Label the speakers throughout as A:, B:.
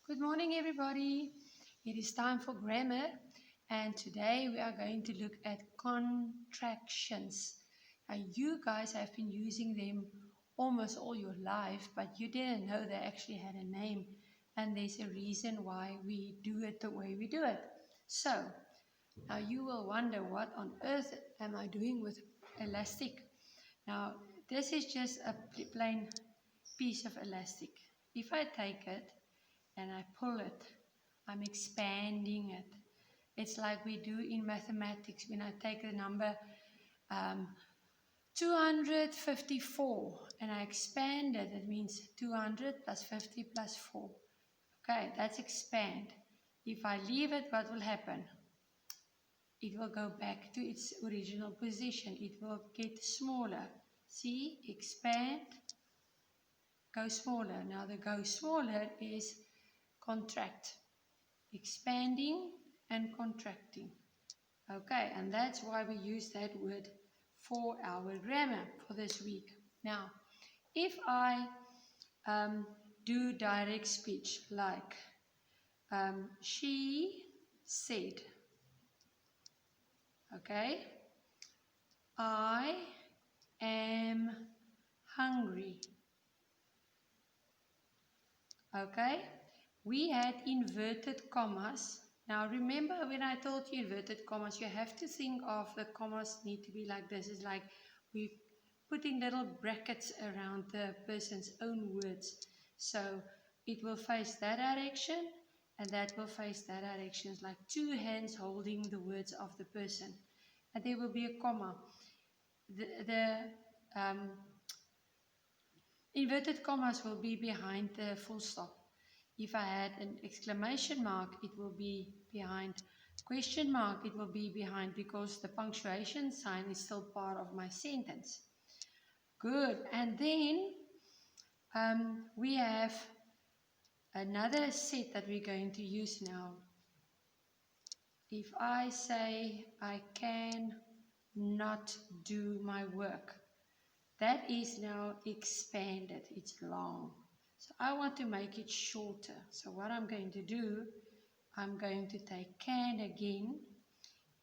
A: Good morning, everybody. It is time for grammar, and today we are going to look at contractions. Now, you guys have been using them almost all your life, but you didn't know they actually had a name, and there's a reason why we do it the way we do it. So, now you will wonder, what on earth am I doing with elastic? Now, this is just a plain piece of elastic. If I take it and I pull it, I'm expanding it. It's like we do in mathematics when I take the number 254 and I expand it. It means 200 plus 50 plus 4. Okay, that's expand. If I leave it, what will happen? It will go back to its original position. It will get smaller. See, expand, go smaller. Now the go smaller is contract, expanding and contracting. Okay, and that's why we use that word for our grammar for this week. Now, if I do direct speech like she said, okay, I am hungry. Okay, we had inverted commas. Now remember when I told you inverted commas, you have to think of the commas need to be like this. It's like we're putting little brackets around the person's own words. So it will face that direction and that will face that direction. It's like two hands holding the words of the person. And there will be a comma. The inverted commas will be behind the full stop. If I had an exclamation mark, it will be behind. Question mark, it will be behind because the punctuation sign is still part of my sentence. Good. And then we have another set that we're going to use now. If I say I can not do my work, that is now expanded. It's long. So I want to make it shorter. So what I'm going to do, I'm going to take can again.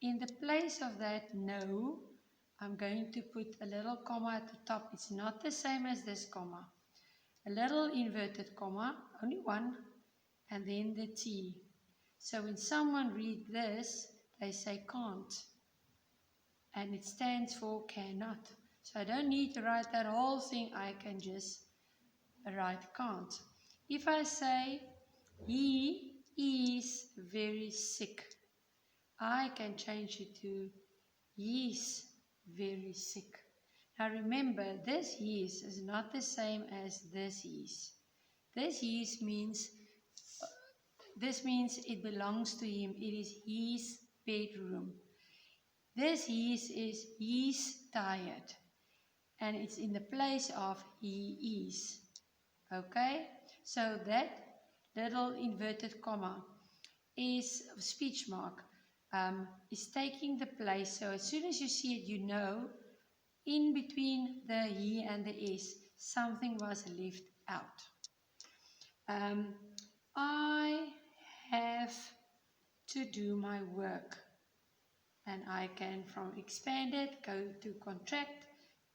A: In the place of that no, I'm going to put a little comma at the top. It's not the same as this comma. A little inverted comma, only one, and then the T. So when someone reads this, they say can't. And it stands for cannot. So I don't need to write that whole thing. I can just write can't. If I say he is very sick, I can change it to he's very sick. Now remember, this is not the same as this is. This means it belongs to him. It is his bedroom. This is he's tired. And it's in the place of he is. Okay? So that little inverted comma is a speech mark. Is taking the place. So as soon as you see it, you know in between the he and the s, something was left out. I have to do my work. And I can, from expanded, go to contract.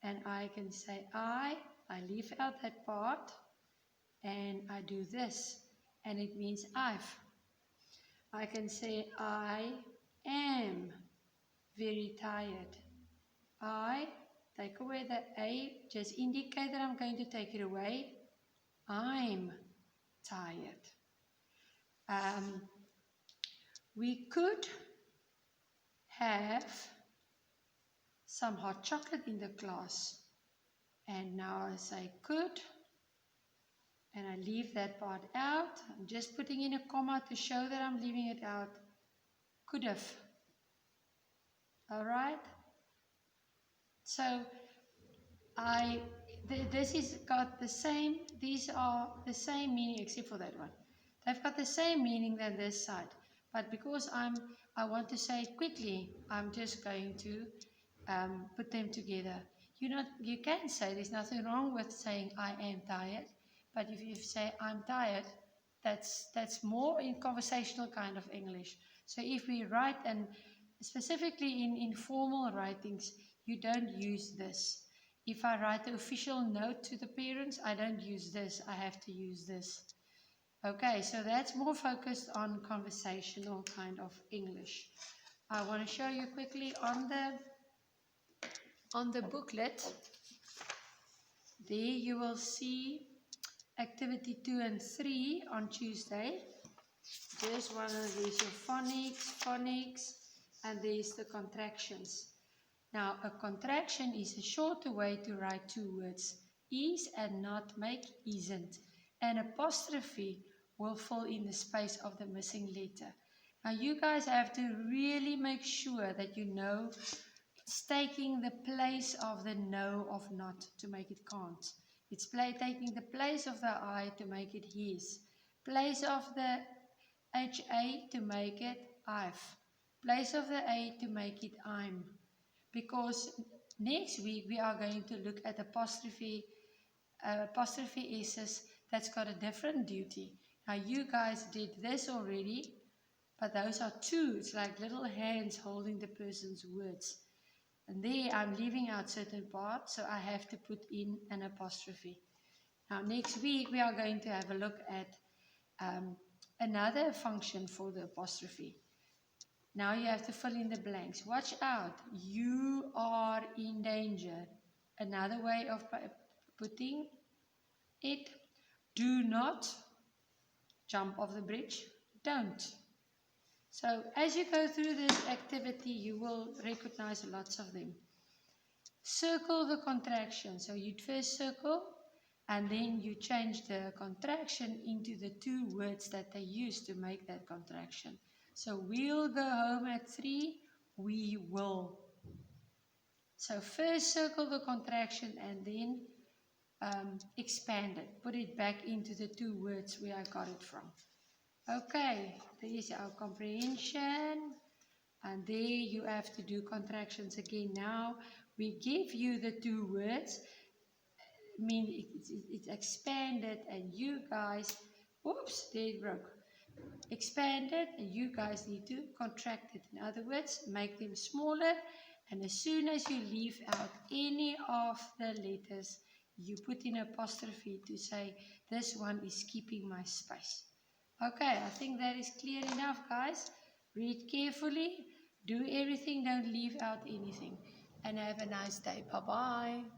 A: And I can say I leave out that part. And I do this. And it means I've. I can say I am very tired. I take away the A, just indicate that I'm going to take it away. I'm tired. We could have some hot chocolate in the class. And now I say could. And I leave that part out. I'm just putting in a comma to show that I'm leaving it out. Could have. Alright? So, this is got the same, these are the same meaning except for that one. They've got the same meaning than this side. But because I want to say it quickly, I'm just going to put them together. You can say there's nothing wrong with saying I am tired. But if you say I'm tired, That's more in conversational kind of English. So if we write, and specifically in informal writings, you don't use this. If I write an official note to the parents, I don't use this. I have to use this. Okay, so that's more focused on conversational kind of English. I want to show you quickly on the booklet. There you will see activity 2 and 3 on Tuesday. There's one of these, your phonics, and there's the contractions. Now, a contraction is a shorter way to write two words. Is and not make isn't. An apostrophe will fill in the space of the missing letter. Now, you guys have to really make sure that you know it's taking the place of the no of not to make it can't. It's taking the place of the I to make it his. Place of the HA to make it I've. Place of the A to make it I'm. Because next week we are going to look at apostrophe S's that's got a different duty. Now you guys did this already, but those are two. It's like little hands holding the person's words. And there I'm leaving out certain parts, so I have to put in an apostrophe. Now next week we are going to have a look at another function for the apostrophe. Now you have to fill in the blanks. Watch out, you are in danger. Another way of putting it, do not jump off the bridge, don't. So as you go through this activity, you will recognize lots of them. Circle the contraction. So you'd first circle, and then you change the contraction into the two words that they use to make that contraction. So we'll go home at 3, we will. So first circle the contraction and then expand it. Put it back into the two words where I got it from. Okay, there is our comprehension. And there you have to do contractions again. Now we give you the two words. I mean, it's expanded, and you guys, oops, there it broke. Expanded, and you guys need to contract it. In other words, make them smaller, and as soon as you leave out any of the letters, you put in apostrophe to say, this one is keeping my space. Okay, I think that is clear enough, guys. Read carefully, do everything, don't leave out anything, and have a nice day. Bye-bye.